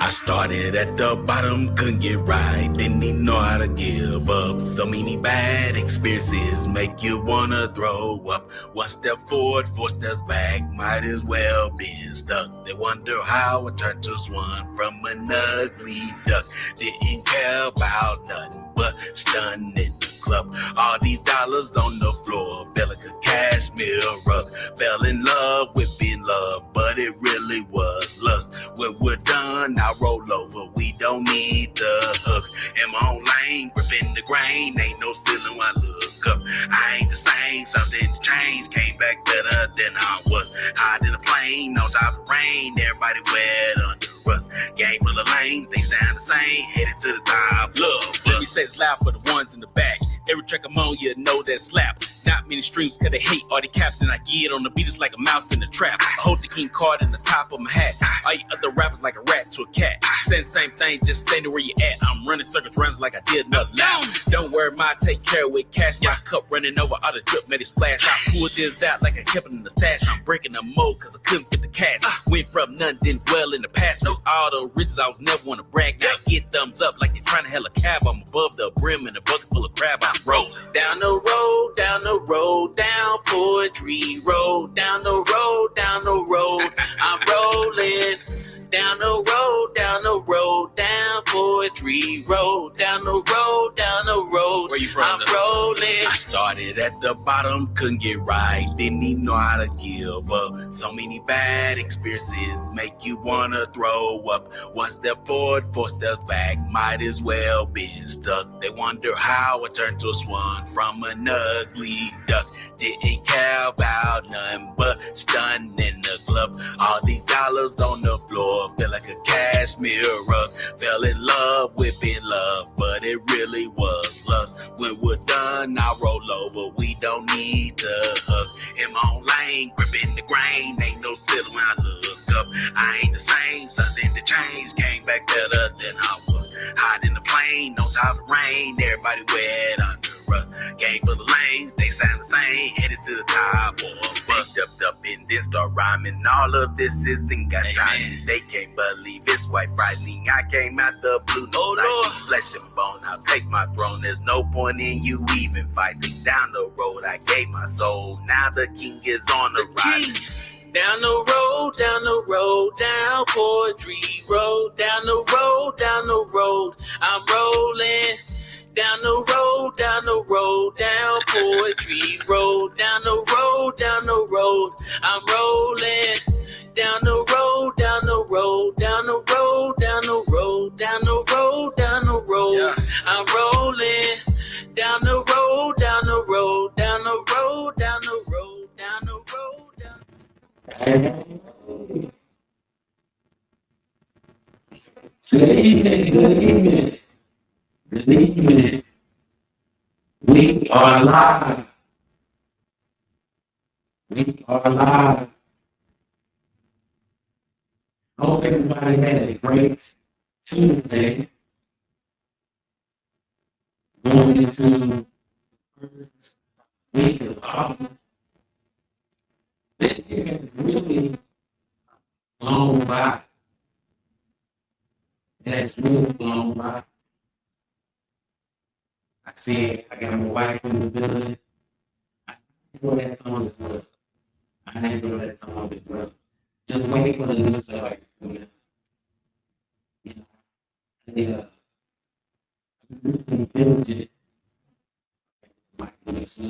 I started at the bottom, couldn't get right, didn't even know how to give up. So many bad experiences make you wanna throw up. One step forward, four steps back, might as well been stuck. They wonder how I turned to swan from an ugly duck. Didn't care about nothing but stunning the club. All these dollars on the floor, felt like a cashmere rug. Fell in love with being loved, but it really was lust. When we're done, I roll over, we don't need the hook. In my own lane, gripping the grain, ain't no ceiling when I look up. I ain't the same, something changed, came back better than I was. Hot in a plane, no top of rain, everybody wet under us. Game full of lanes, they sound the same, headed to the top. Love, let me say it's loud for the ones in the back. Every track I'm on, you know that slap. Not many streams cause they hate all the captain. I get on the beat, it's like a mouse in the trap. I hold the king card in the top of my hat. All you other rappers like a rat to a cat. Saying the same thing, just standing where you at. I'm running circles rounds like I did another lap. Don't worry, my take care of with cash. My cup running over, all the drip made it splash. I pulled this out like I kept it in the stash. I'm breaking the mold cause I couldn't get the cash. Went from none, didn't dwell in the past. With all the riches, I was never wanna brag. Now I get thumbs up like they're trying to hell a cab. I'm above the brim in a bucket full of crab. I'm rolling down the road, down the road, down Poetry Road, down the road, down the road. I'm rolling down the road, down the road, down Poetry Road, down the road, down the road. Where you from? I'm rolling. I started at the bottom, couldn't get right, didn't even know how to give up. So many bad experiences make you wanna throw up. One step forward, four steps back, might as well been stuck. They wonder how I turned to a swan from an ugly duck. Didn't care about nothing but stunning the club. All these dollars on the floor, feel like a cashmere rug. Fell in love with being loved, but it really was lust. When we're done, I roll over, we don't need the hug. In my own lane, gripping the grain, ain't no ceiling when I look up. I ain't the same, something to change, came back better than I was. Hot in the plane, no top of rain, everybody wet under us. Game full of lanes, they sound the same, headed to the top or bust. Jumped up and then start rhyming. All of this isn't got shiny. They can't believe it's quite frightening. I came out the blue, no light, flesh and bone. I'll take my throne. There's no point in you even fighting. Down the road, I gave my soul. Now the king is on the rise. Down the road, down the road, down Poetry Road, down the road, down the road. I'm rolling. Down the road, down the road, down Poetry Road, down the road, down the road. I'm rolling. Down the road, down the road, down the road, down the road, down the road, down the road. Yeah. I'm rolling. Down the road, down the road, down the road, down the road, down the road, down. Good evening, good evening. Good evening. We are live. We are live. I hope everybody had a great Tuesday. Going into the first week of August. This year has really flown by. It has really flown by. I see I got my wife in the building. I enjoy that song as well. I enjoy that song as well. Just waiting for the new song. You know, I'm really diligent. My goodness,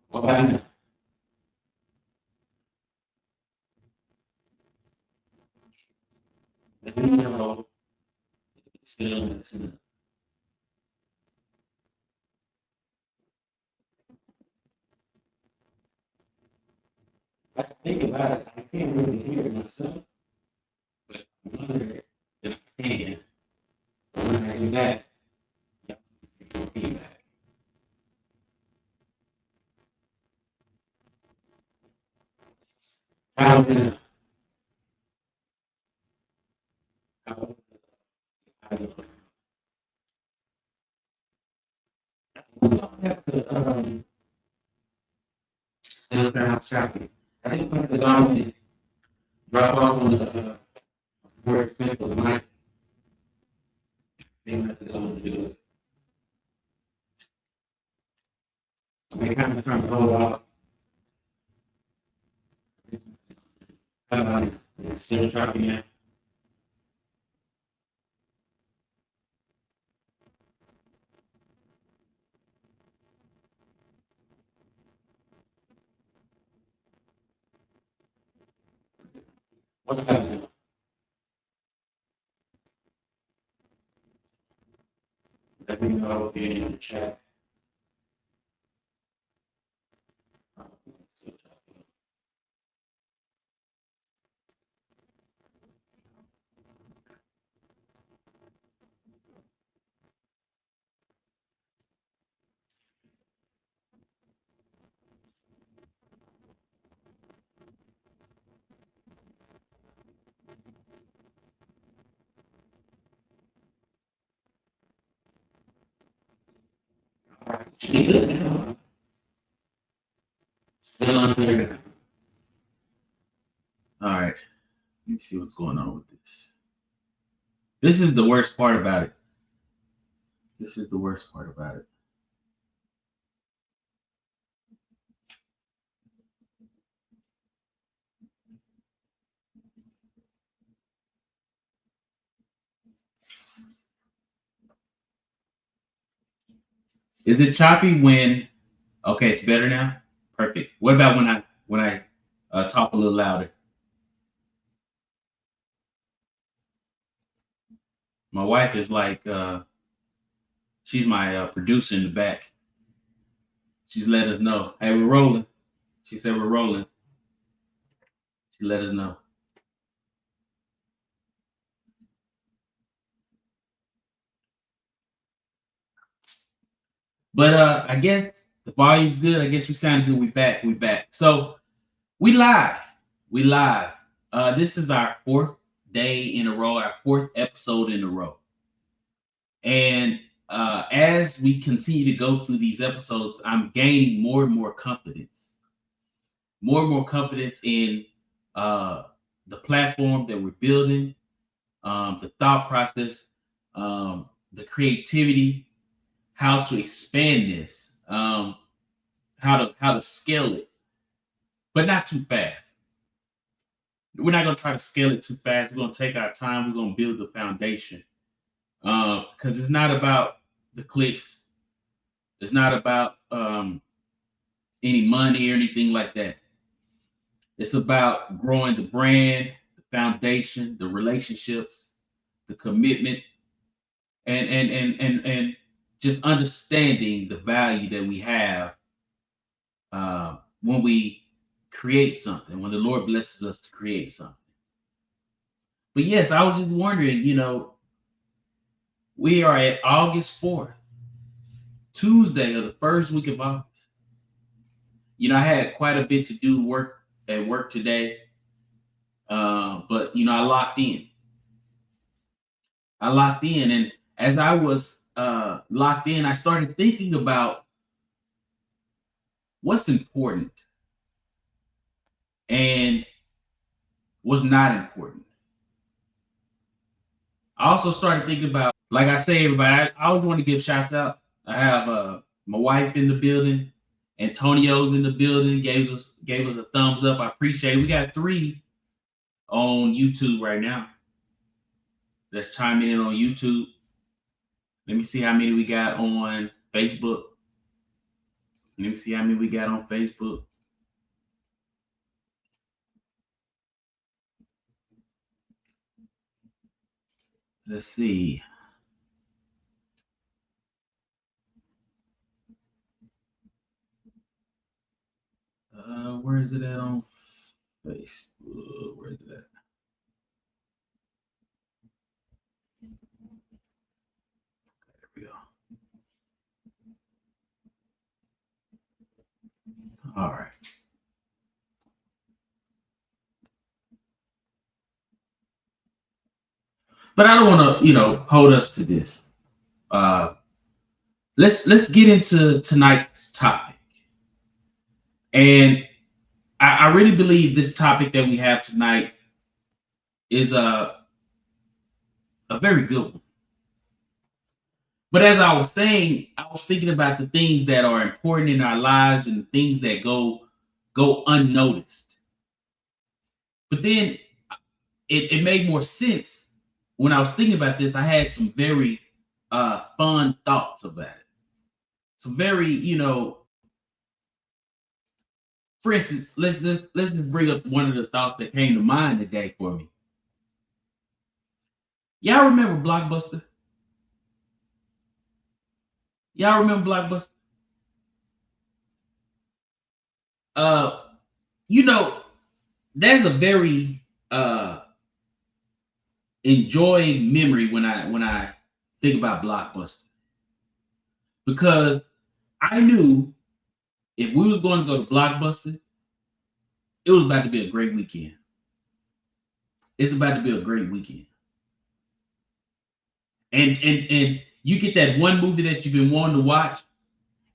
what about now? Let me know if it's still listening. I think about it, I can't really hear it myself, but I wonder if I can. But when I do that, yeah, feedback. How can we don't have to still trying to shopping. I think the government drop off on the more expensive mic. They have to go and do it. They kind of trying to hold off. How about it? It's still shopping now. What's happening? Let me know if you're in the chat. Still shopping. All right. Still on there. All right. Let me see what's going on with this. This is the worst part about it. This is the worst part about it. Is it choppy when? Okay, it's better now. Perfect. What about when I talk a little louder? My wife is like, she's my producer in the back. She's let us know. Hey, we're rolling. She said we're rolling. She let us know. But I guess the volume's good. I guess we sound good. We back. So we live. This is our fourth day in a row, our fourth episode in a row. And as we continue to go through these episodes, I'm gaining more and more confidence. More and more confidence in the platform that we're building, the thought process, the creativity, how to expand this, how to scale it, but not too fast. We're not going to try to scale it too fast. We're going to take our time. We're going to build the foundation, because it's not about the clicks. It's not about any money or anything like that. It's about growing the brand, the foundation, the relationships, the commitment, and just understanding the value that we have when we create something, when the Lord blesses us to create something. But yes, I was just wondering, we are at August 4th, Tuesday of the first week of August. I had quite a bit to do at work today, but I locked in. And as I was locked in, I started thinking about what's important and what's not important. I also started thinking about, like I say, everybody, I always want to give shouts out. I have my wife in the building. Antonio's in the building, gave us a thumbs up. I appreciate it. We got 3 on YouTube right now. Let's chime in on YouTube. Let me see how many we got on Facebook. Let's see. Where is it at on Facebook? Where is it at? There we go. All right. But I don't want to, hold us to this. Let's get into tonight's topic. And I really believe this topic that we have tonight is a very good one. But as I was saying, I was thinking about the things that are important in our lives and the things that go unnoticed. But then it made more sense when I was thinking about this. I had some very fun thoughts about it. Some very, for instance, let's just bring up one of the thoughts that came to mind today for me. Y'all remember Blockbuster? Y'all remember Blockbuster? Uh, you know, there's a very enjoying memory when I think about Blockbuster, because I knew if we was going to go to Blockbuster, it was about to be a great weekend. It's about to be a great weekend. And you get that one movie that you've been wanting to watch,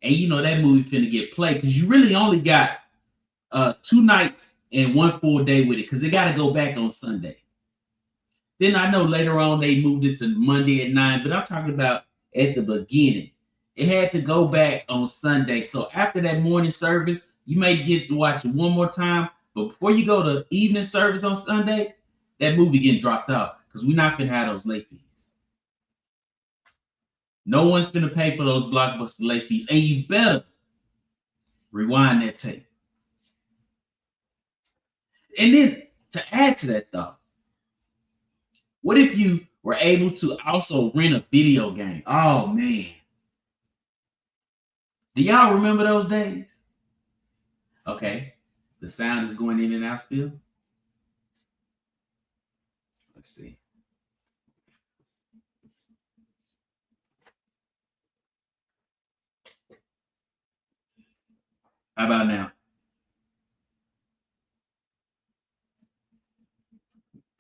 and you know that movie finna get played because you really only got 2 nights and one full day with it because they got to go back on Sunday. Then I know later on they moved it to Monday at 9, but I'm talking about at the beginning. It had to go back on Sunday. So after that morning service, you may get to watch it one more time. But before you go to evening service on Sunday, that movie getting dropped off because we're not finna have those late fees. No one's finna pay for those Blockbuster late fees. And you better rewind that tape. And then to add to that thought, what if you were able to also rent a video game? Oh man. Do y'all remember those days? Okay. The sound is going in and out still. Let's see. How about now?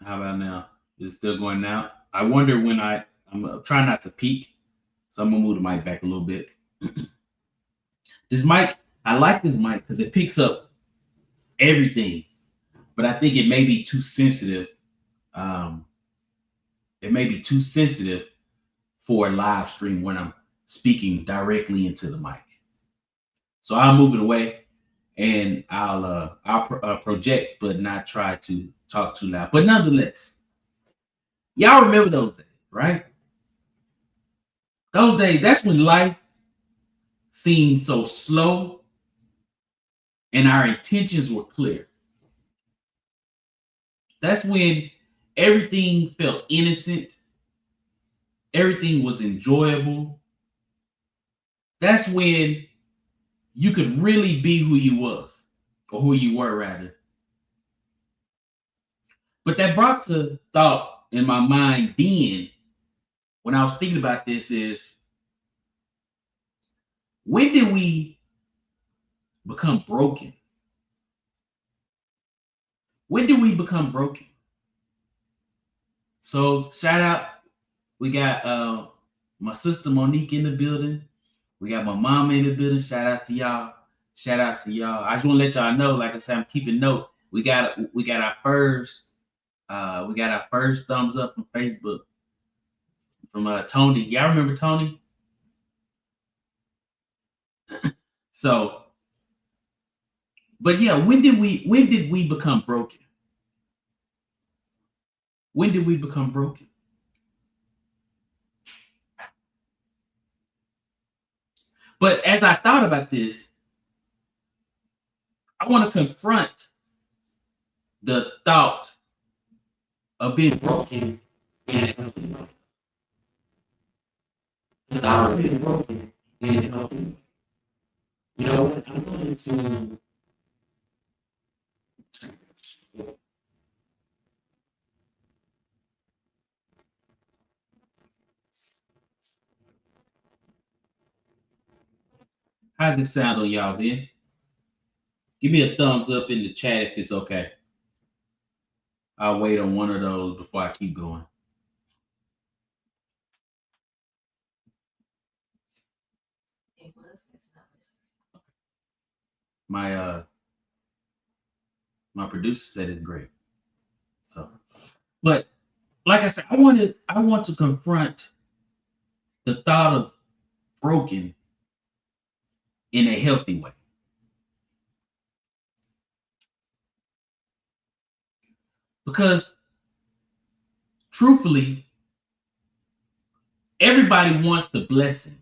How about now? Is it still going out? I wonder when I'm trying not to peek, so I'm gonna move the mic back a little bit. This mic, I like this mic because it picks up everything, but I think it may be too sensitive. It may be too sensitive for a live stream when I'm speaking directly into the mic. So I'll move it away and I'll project, but not try to talk too loud. But nonetheless, y'all remember those days, right? Those days, that's when life seemed so slow and our intentions were clear. That's when everything felt innocent, everything was enjoyable. That's when you could really be who you was, or who you were rather. But that brought to thought in my mind then, when I was thinking about this, is when did we become broken? When did we become broken? So shout out, we got my sister Monique in the building. We got my mama in the building. Shout out to y'all. Shout out to y'all. I just want to let y'all know, like I said, I'm keeping note. We got our first thumbs up from Facebook from Tony. Y'all remember Tony? So, but yeah, when did we become broken? When did we become broken? But as I thought about this, I want to confront the thought of being broken in a healthy way. The thought of being broken in a healthy way. You know what? I'm going to. How's it sound on y'all's end? Give me a thumbs up in the chat if it's okay. I'll wait on one of those before I keep going. My My producer said it's great. So, but like I said, I want to confront the thought of broken in a healthy way. Because truthfully, everybody wants the blessing,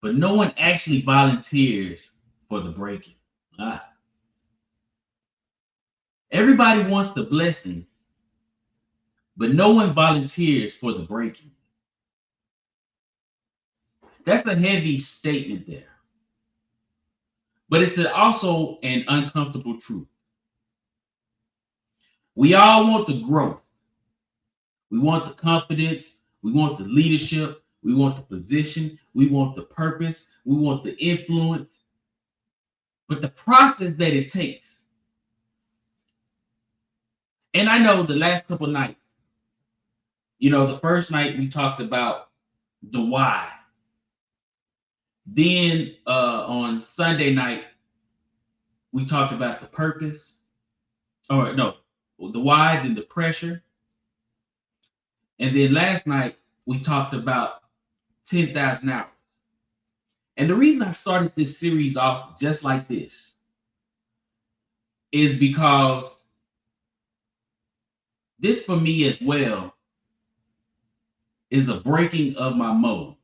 but no one actually volunteers for the breaking. Everybody wants the blessing, but no one volunteers for the breaking. That's a heavy statement there. But it's also an uncomfortable truth. We all want the growth. We want the confidence. We want the leadership. We want the position. We want the purpose. We want the influence. But the process that it takes. And I know the last couple nights, the first night we talked about the why. Then on Sunday night, we talked about the purpose. Or no, the why, then the pressure. And then last night, we talked about 10,000 hours. And the reason I started this series off just like this is because this for me as well is a breaking of my mode.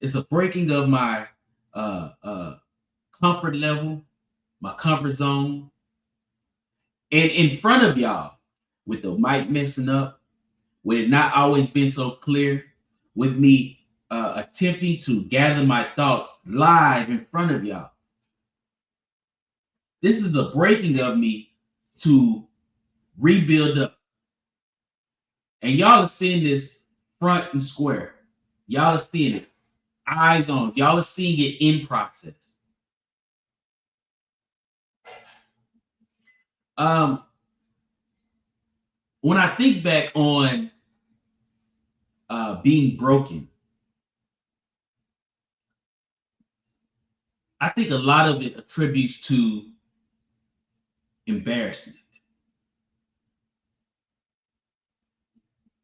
It's a breaking of my comfort level, my comfort zone. And in front of y'all, with the mic messing up, with it not always being so clear, with me attempting to gather my thoughts live in front of y'all. This is a breaking of me to rebuild up. And y'all are seeing this front and square. Y'all are seeing it, eyes on. Y'all are seeing it in process. When I think back on being broken, I think a lot of it attributes to embarrassment.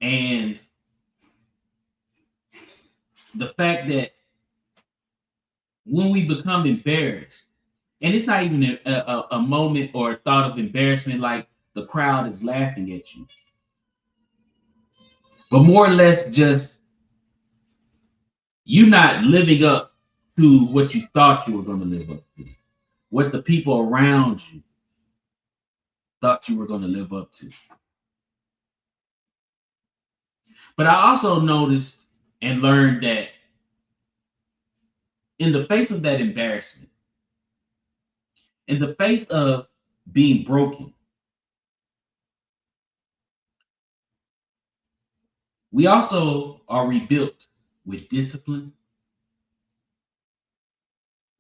And the fact that when we become embarrassed, and it's not even a moment or a thought of embarrassment like the crowd is laughing at you, but more or less just you not living up to what you thought you were going to live up to, what the people around you thought you were going to live up to. But I also noticed and learned that in the face of that embarrassment, in the face of being broken, we also are rebuilt with discipline.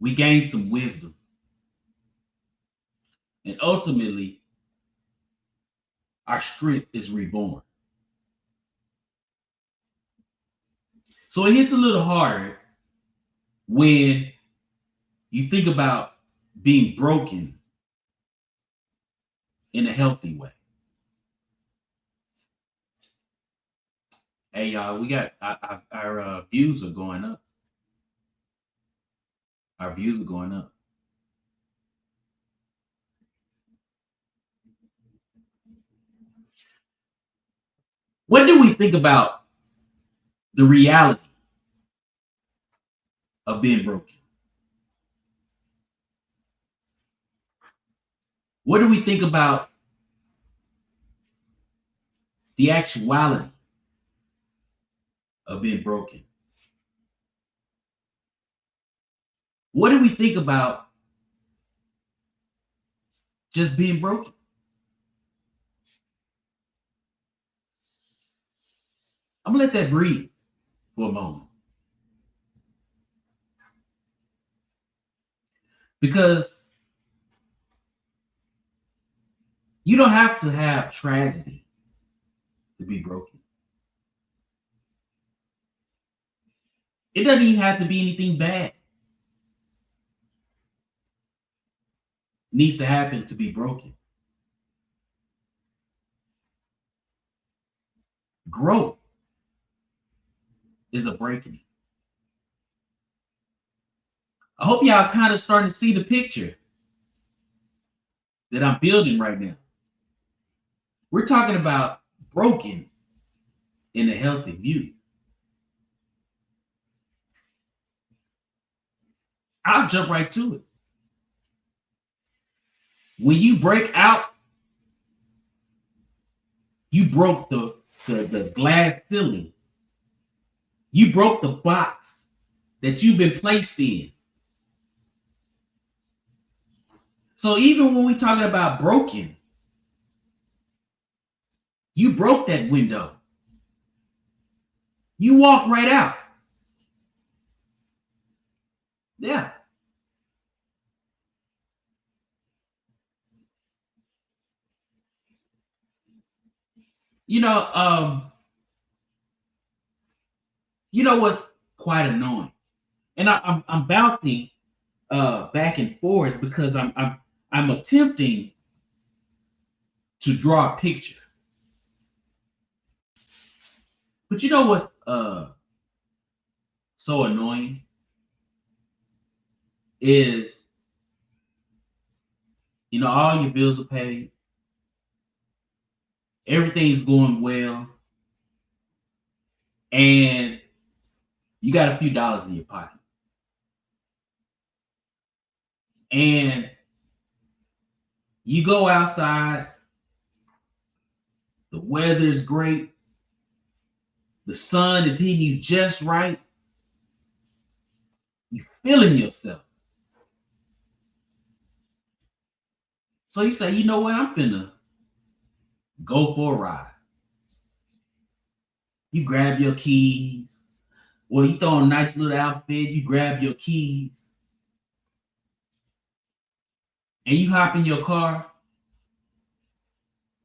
We gain some wisdom. And ultimately, our strength is reborn. So it hits a little harder when you think about being broken in a healthy way. Hey, y'all, we got our views are going up. Our views are going up. What do we think about the reality of being broken? What do we think about the actuality of being broken? What do we think about just being broken? I'm gonna let that breathe for a moment. Because you don't have to have tragedy to be broken. It doesn't even have to be anything bad. needs to happen to be broken. Growth is a breaking. I hope y'all kind of starting to see the picture that I'm building right now. We're talking about broken in a healthy view. I'll jump right to it. When you break out, you broke the glass ceiling. You broke the box that you've been placed in. So even when we're talking about broken, you broke that window. You walk right out. Yeah. You know what's quite annoying, and I'm bouncing back and forth because I'm attempting to draw a picture. But you know what's so annoying is, all your bills are paid, everything's going well, and you got a few dollars in your pocket. And you go outside, the weather is great, the sun is hitting you just right, you're feeling yourself. So you say, you know what, I'm finna go for a ride. You grab your keys, or you throw on a nice little outfit, you grab your keys, and you hop in your car,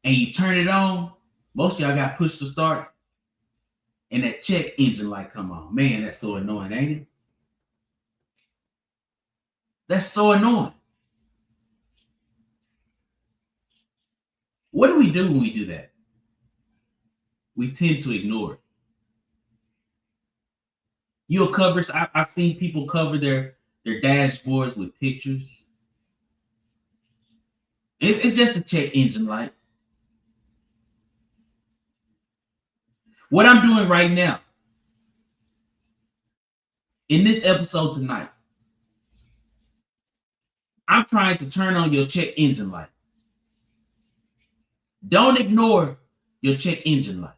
and you turn it on. Most of y'all got push to start, and that check engine light come on. Man, that's so annoying, ain't it? That's so annoying. What do we do when we do that? We tend to ignore it. You'll cover, I've seen people cover their dashboards with pictures. It's just a check engine light. What I'm doing right now, in this episode tonight, I'm trying to turn on your check engine light. Don't ignore your check engine light.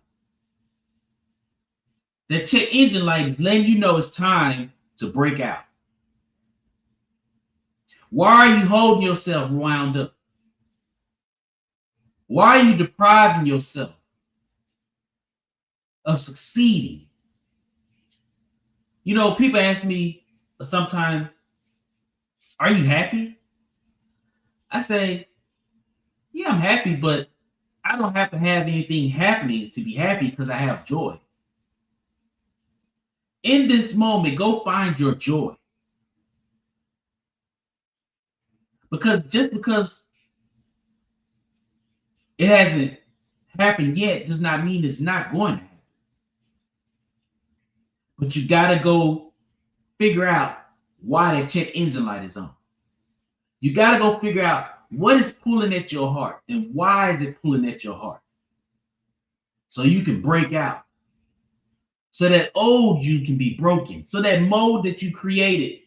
That check engine light is letting you know it's time to break out. Why are you holding yourself wound up? Why are you depriving yourself of succeeding? People ask me sometimes, are you happy? I say, yeah, I'm happy, but I don't have to have anything happening to be happy because I have joy. In this moment, go find your joy. Because just because it hasn't happened yet does not mean it's not going to happen. But you got to go figure out why that check engine light is on. You got to go figure out what is pulling at your heart and why is it pulling at your heart. So you can break out. So that old you can be broken. So that mold that you created,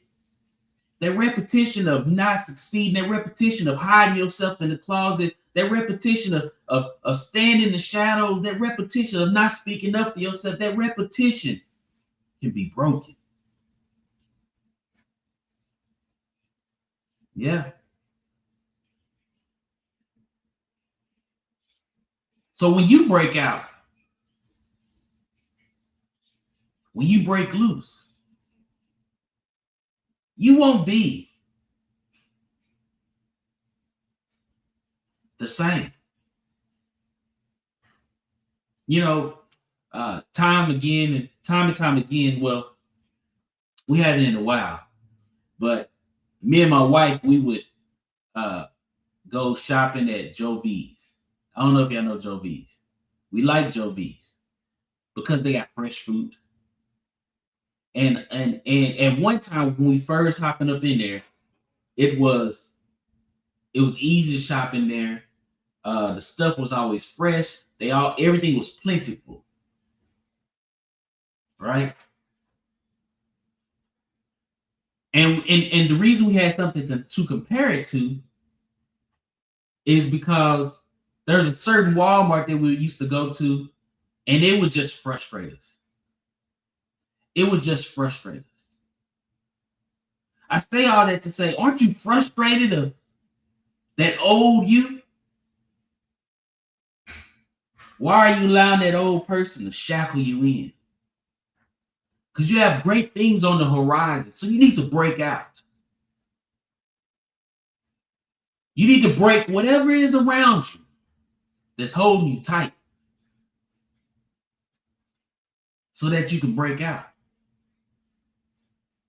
that repetition of not succeeding, that repetition of hiding yourself in the closet, that repetition of standing in the shadows, that repetition of not speaking up for yourself, that repetition can be broken. Yeah. So when you break out, when you break loose, you won't be the same. Time and time again, well, we haven't in a while, but me and my wife, we would go shopping at Joe V's. I don't know if y'all know Joe V's. We like Joe V's because they got fresh fruit. And at one time when we first hopping up in there, it was easy shopping there. The stuff was always fresh. Everything was plentiful, right? And the reason we had something to compare it to is because there's a certain Walmart that we used to go to, and it would just frustrate us. It would just frustrate us. I say all that to say, aren't you frustrated of that old you? Why are you allowing that old person to shackle you in? Because you have great things on the horizon, so you need to break out. You need to break whatever is around you that's holding you tight so that you can break out,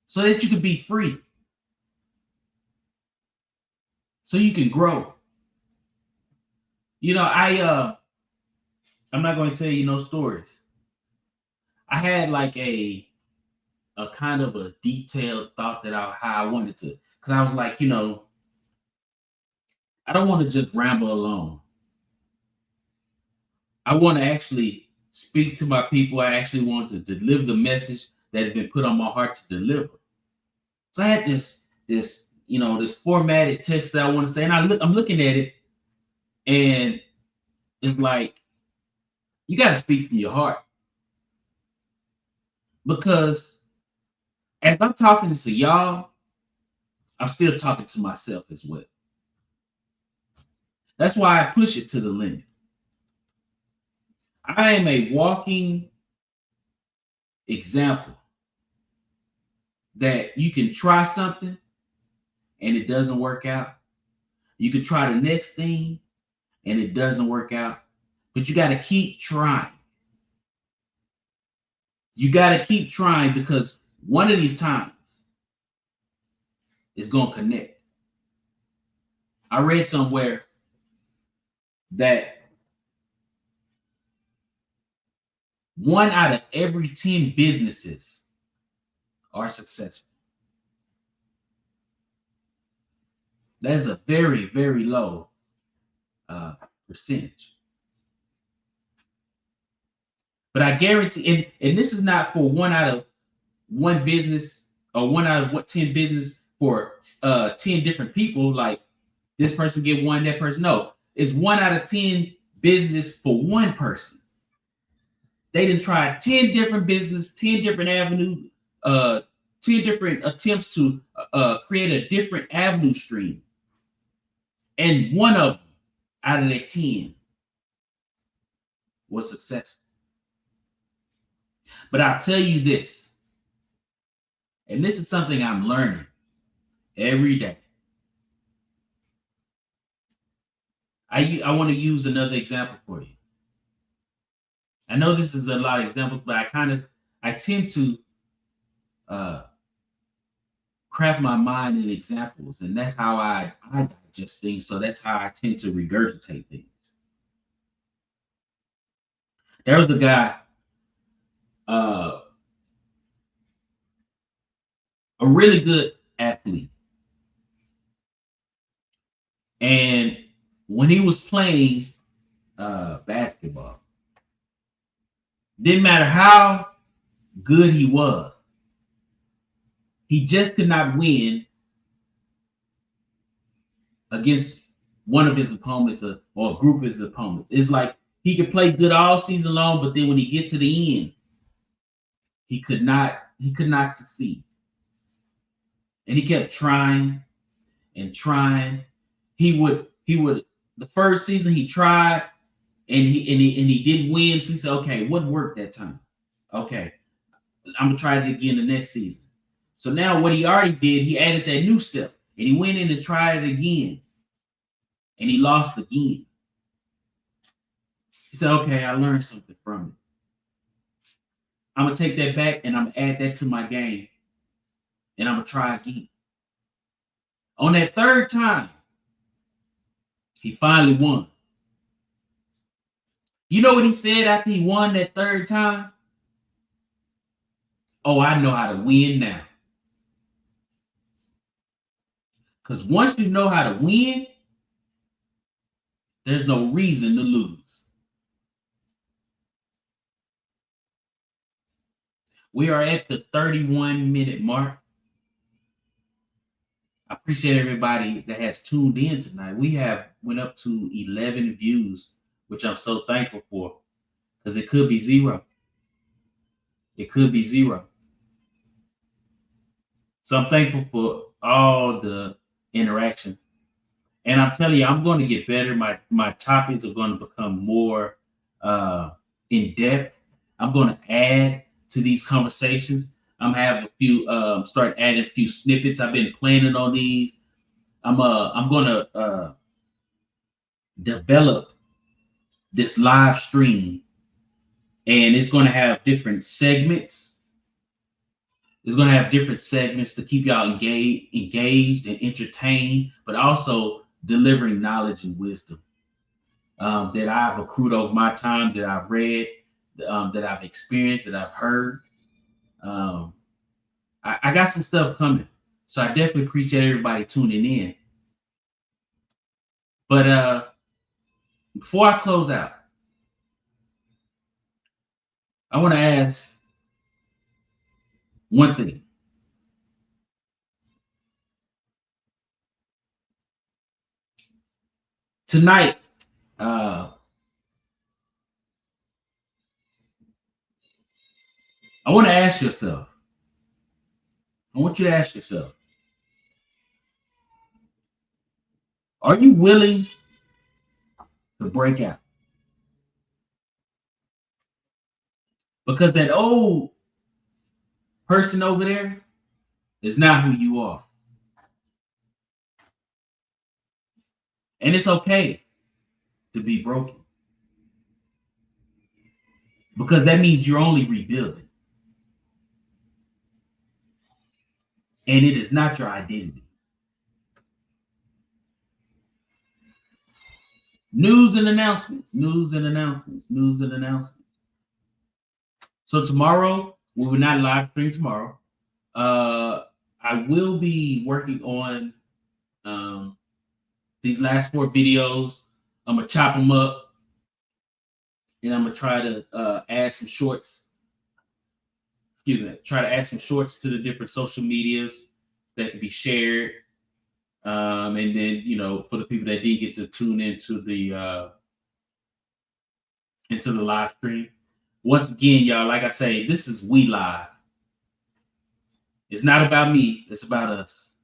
so that you can be free, so you can grow. You know, I'm not going to tell you no stories. I had like a kind of a detailed thought that how I wanted to, because I was like, you know, I don't want to just ramble alone. I want to actually speak to my people. I actually want to deliver the message that's been put on my heart to deliver. So I had this formatted text that I want to say, and I'm looking at it, and it's like, you got to speak from your heart. Because as I'm talking to y'all, I'm still talking to myself as well. That's why I push it to the limit. I am a walking example that you can try something and it doesn't work out. You can try the next thing and it doesn't work out, but you got to keep trying. You got to keep trying, because one of these times it's going to connect. I read somewhere that 1 out of every 10 businesses are successful. That's a very, very low percentage. But I guarantee, and this is not for 1 out of 1 business, or 1 out of 10 business for 10 different people, like this person get 1, that person. No, it's 1 out of 10 business for 1 person. They didn't try 10 different business, 10 different avenues, 10 different attempts to create a different avenue stream. And 1 of them out of that 10 was successful. But I'll tell you this, and this is something I'm learning every day. I want to use another example for you. I know this is a lot of examples, but I tend to craft my mind in examples, and that's how I digest things. So that's how I tend to regurgitate things. There was a guy, a really good athlete, and when he was playing basketball, didn't matter how good he was, he just could not win against one of his opponents or a group of his opponents. It's like he could play good all season long, but then when he get to the end, he could not succeed. And he kept trying and trying. He would the first season he tried and he didn't win. So he said, okay, what worked that time? Okay, I'm gonna try it again the next season. So now what he already did, he added that new step, and he went in and tried it again, and he lost again. He said, okay, I learned something from it. I'm gonna take that back and I'm gonna add that to my game, and I'm gonna try again. On that third time, He finally won. You know what he said after he won that third time? Oh, I know how to win now. Because once you know how to win, there's no reason to lose. We are at the 31-minute mark. I appreciate everybody that has tuned in tonight. We have went up to 11 views, which I'm so thankful for, because it could be 0. It could be 0. So I'm thankful for all the interaction. And I'm telling you, I'm going to get better. My topics are going to become more in depth. I'm going to add to these conversations. I'm having a few, start adding a few snippets. I've been planning on these. I'm going to develop this live stream, and it's going to have different segments. It's going to have different segments to keep y'all engaged and entertained, but also delivering knowledge and wisdom that I've accrued over my time, that I've read, that I've experienced, that I've heard. I got some stuff coming, so I definitely appreciate everybody tuning in. But before I close out, I want to ask one thing. Tonight, I want to ask yourself, I want you to ask yourself, are you willing to break out? Because that old person over there is not who you are. And it's okay to be broken, because that means you're only rebuilding. And it is not your identity. News and announcements. So tomorrow, we will not live stream tomorrow. I will be working on these last 4 videos. I'm going to chop them up, and I'm going to try to add some shorts. Try to add some shorts to the different social medias that can be shared. And then, for the people that didn't get to tune into the live stream. Once again, y'all, like I say, this is We Live. It's not about me, it's about us.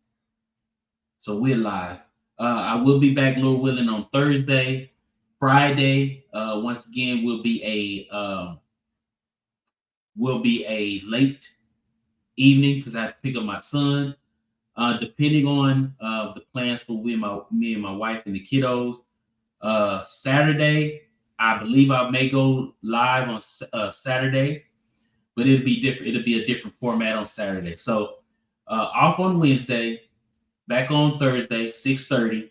So we're live. I will be back, Lord willing, on Thursday. Friday, once again, will be a late evening because I have to pick up my son. Depending on the plans for me and my wife and the kiddos. Saturday, I believe I may go live on Saturday, but it'll be different. It'll be a different format on Saturday. So off on Wednesday, back on Thursday, 6:30.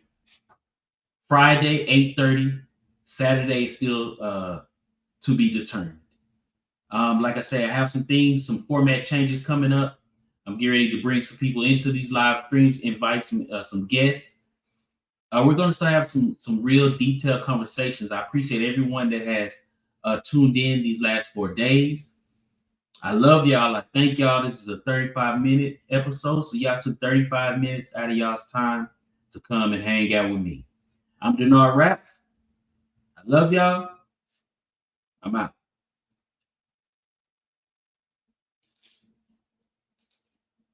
Friday, 8:30. Saturday still to be determined. Like I say, I have some format changes coming up. I'm getting ready to bring some people into these live streams, invite some guests. We're going to start having some real detailed conversations. I appreciate everyone that has tuned in these last 4 days. I love y'all. I thank y'all. This is a 35-minute episode, so y'all took 35 minutes out of y'all's time to come and hang out with me. I'm Denard Raps. I love y'all. I'm out.